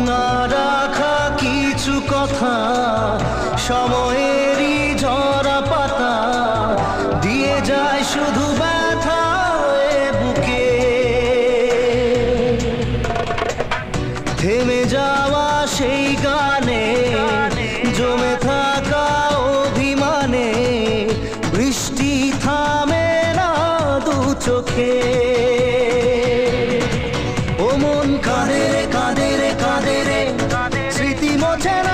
না রাখা কিছু কথা, সময়েরই ঝরা পাতা দিয়ে যায় শুধু ব্যথা এ বুকে। থেমে যাওয়া সেই গানে, জমে থাকা অভিমানে, বৃষ্টি থামে না দু চোখে। ও মন কাঁদে রে কাঁদে রে কাঁদে রে, স্মৃতি মোছে না